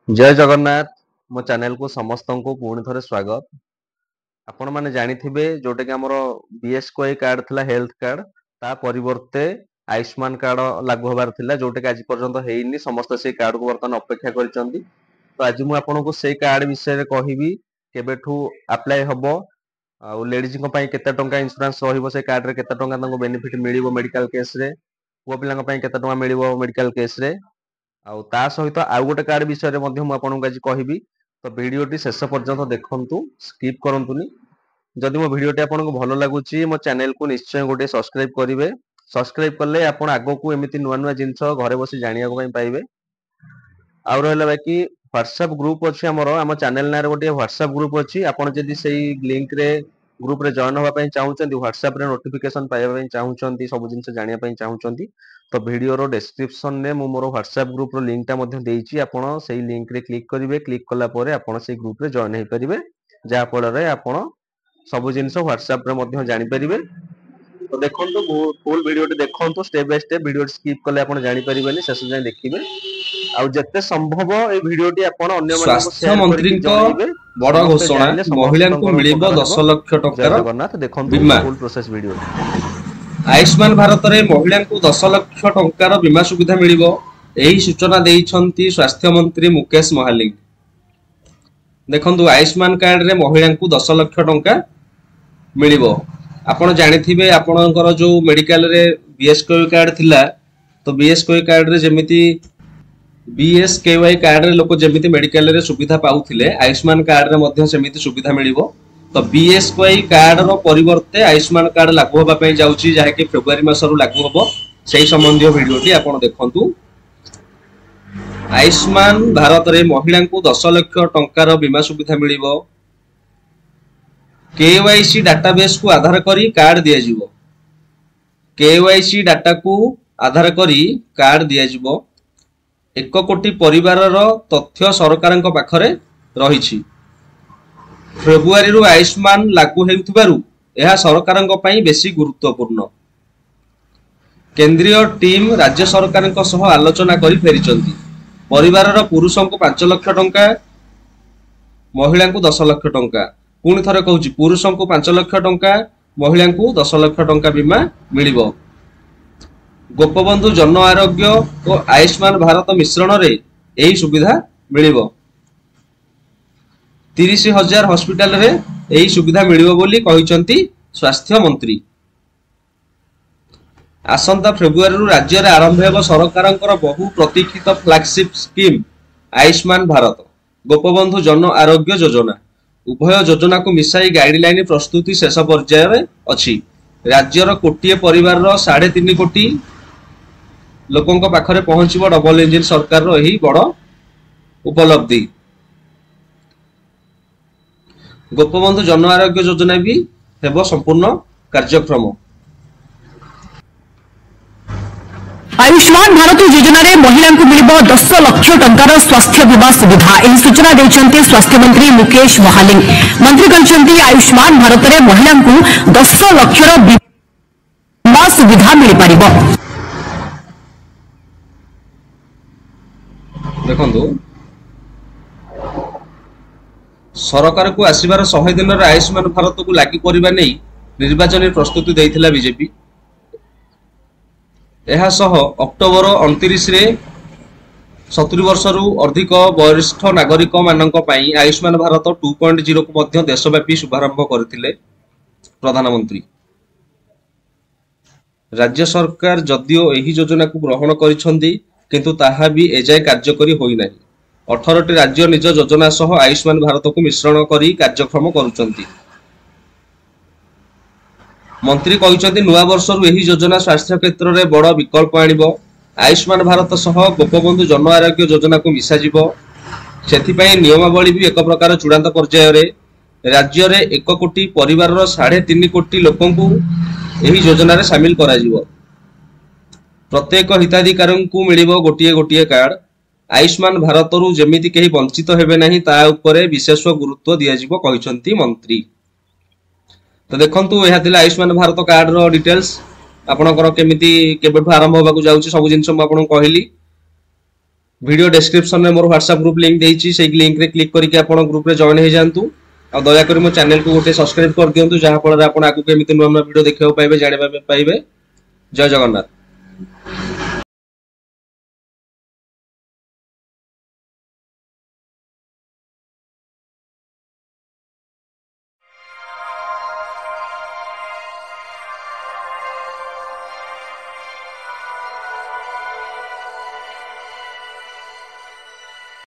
जय जगन्नाथ मो चैनल को समस्त को पुणी थे स्वागत। आपण मैंने जानिथिबे जोटा कि हमर बीएसकेवाई कार्ड थिला हेल्थ कार्ड ता परिवर्ते आयुष्मान कार्ड लागू होबार थिला जोटा कि आज पर्यंत हेइनी समस्त से कार्ड को वर्तमान अपेक्षा करिसंती। तो आज मु आपन को से कार्ड विषय रे कहिबी केबेठू अप्लाई हबो आ लेडीज को पई केते टंका इंश्योरेंस रहिबो से कार्ड रे केते टंका तांको बेनिफिट मिलिबो मेडिकल केस रे पुओ पिलांग पई केते टंका मिलिबो मेडिकल केस रे आउ ता सहित आउ गोटे कार्ड विषय रे मध्ये मु आपनको आज कहिबी। तो वीडियोटी शेष पर्यंत देखंतु स्किप करंतुनी। जदि मो वीडियोटी आपनको भलो लागुची मो चैनल को निश्चय गोटे सब्सक्राइब करिवे। सब्सक्राइब करले आपण आगो को एमिति नुवा नुवा जिंस घरे बसी जानिया को पाइबे। आउ रहला बाकी व्हाट्सएप ग्रुप अछि हमरो हम चैनल नार गोटे व्हाट्सएप ग्रुप अछि। आपण जदि सेही लिंक रे ग्रुप रे जॉइन होबा पई चाहुचंती व्हाट्सएप रे नोटिफिकेशन पाइबा पई चाहुचंती सब जिंस जानिया पई चाहुचंती तो वीडियो रो डिस्क्रिप्शन ने मु मोर व्हाट्सएप ग्रुप रो लिंक ता मध्ये देइची। आपण सेही लिंक रे क्लिक करिवे। क्लिक कला परे आपण सेही ग्रुप रे जॉइन हे परिबे जा फल रे आपण सब जिंस व्हाट्सएप रे मध्ये जानि परिबे। तो देखंतु फुल वीडियो देखंतु step by step video skip कले आपण जानि परिबेनी शेष जाय देखिबे। आउ जत्ते संभव ए वीडियोटी आपण अन्य मानक स्वास्थ्य शेयर मंत्री करिकि जणाइबे। बड़ घोषणा महिला को मिलिबो 10 लाख टंकार जगन्नाथ देखंतु बीमा। Full process video Ayushman Bharat रे महिला को 10 लाख टंकार बीमा सुविधा मिलिबो एही सूचना देइछंती स्वास्थ्य मंत्री मुकेश महालिंग। देखंतु आयुष्मान कार्ड रे महिला को 10 लाख टंका मिलिबो। आपण जानिथिबे आपणकर जो मेडिकल रे बीएसकेवाई कार्ड थिला तो बीएसकेवाई कार्ड रे जेमिति बीएसकेवाई कार्ड रे लोक जेमिति मेडिकल रे सुविधा पाउथिले आयुष्मान कार्ड रे मध्ये सेमिति सुविधा मिलिबो। तो बीएसकेवाई कार्ड रो परिवर्ते आयुष्मान कार्ड लागू होबा पई जाउची जाहे कि फेब्रुआरी मास रो लागू होबो। सेही संबंधी वीडियोटी आपण देखंतु। आयुष्मान भारत रे महिला को 10 लाख टंकार बीमा सुविधा मिलिबो। केवाईसी डाटाबेस को आधार करी कार्ड दिया जिवो। केवाईसी डाटा को आधार करी कार्ड दिया जिवो। 1 कोटी परिवार रो तथ्य सरकारक पाखरे रहिछि। फेब्रुआरी रु आयुष्मान लागू हेउथिबारु एहा सरकारक पई बेसी गुरुत्वपूर्ण। केंद्रीय टीम राज्य सरकारक सह आलोचना करी फेरिचंती। परिवार रो पुरुषक 5 लाख टंका महिला को 10 लाख टंका। पुणी थरे कहूची पुरुषक 5 लाख टंका महिला को 10 लाख टंका बीमा मिलिबो। गोपबंधु जन आरोग्य और आयुष्मान भारत मिश्रण रे एही सुविधा मिलिबो। 30,000 हॉस्पिटल रे एही सुविधा मिलिबो बोली कहिसंती स्वास्थ्य मंत्री। आसंता फेब्रुआरी रु राज्य रे आरंभ हेबो सरकारंकर बहु प्रतीक्षित फ्लैगशिप स्कीम आयुष्मान भारत गोपबंधु जन आरोग्य योजना। उभय योजना को मिसाई गाइडलाइन प्रस्तुति शेष पर्याय रे अछि। राज्यर कोटिए परिवार रो 3.5 कोटी लोकंक पाखरे पहुंचबो डबल इंजिन सरकार रो एही बड़ उपलब्धि। गोपबंधु जन आरोग्य योजना भी हेबो संपूर्ण कार्यक्रम। आयुष्मान भारत योजना रे महिला को मिलिबो 10 लाख टंकार स्वास्थ्य बीमा सुविधा। एही सूचना दैछन्ते स्वास्थ्य मंत्री मुकेश महालिंग। मंत्री कहछन्ते आयुष्मान भारत रे महिला को 10 लाख रो बीमा सुविधा मिलि परिबो। देखंतु सरकार को आसीबार 100 दिन रे आयुष्मान भारत को लागू करबा नै निर्वाचन प्रस्तुति दैथिला बीजेपी। एहा सह अक्टोबर 29 रे 70 वर्ष रु अधिक वरिष्ठ नागरिक मानक पई आयुष्मान भारत 2.0 को मध्य देशव्यापी शुभारंभ करथिले प्रधानमंत्री। राज्य सरकार जदियो एही योजना को ग्रहण करिसंदी किंतु ताहा भी एजाय कार्यकरी होई नाही। 18 टी राज्य निज योजना सह आयुष्मान भारत को मिश्रण करी कार्यक्रम करूचंती। मंत्री कहते नुआ वर्ष रु एही योजना स्वास्थ्य क्षेत्र में बड़ विकल्प आनिबो। आयुष्मान भारत सह गोपबंधु जन आरोग्य योजना को मिसा जिवो। सेथिपई नियमावली भी एक प्रकार चूड़ांत पर्याय रे राज्य रे 1 कोटी परिवार रो 3.5 कोटी लोकन को एही योजना रे शामिल करा जिवो। प्रत्येक हिताधिकारी को मिलिबो गोटिए गोटिए कार्ड। आयुष्मान भारत रु जेमिति केही वंचित हेबे नाही ता उपरे विशेष गुरुत्व दिया जिवो कहिसंती मंत्री। तो देखंतु एहा थिला आयुष्मान भारत कार्ड रो डिटेल्स। आपणकर केमिति केबेठु आरंभ होबाकू जाउची सब जिंस म आपन कहली। वीडियो डिस्क्रिप्शन में मोर व्हाट्सएप ग्रुप लिंक देइछि से लिंक रे क्लिक करके आपण ग्रुप रे जॉइन हो जांतु आ दया करी मो चैनल को गोटे सब्सक्राइब कर दियंतु जहां फल रे आपण आगु केमिति नुवा नुवा वीडियो देखियो पाइबे जानिबा पाइबे जय जगन्नाथ।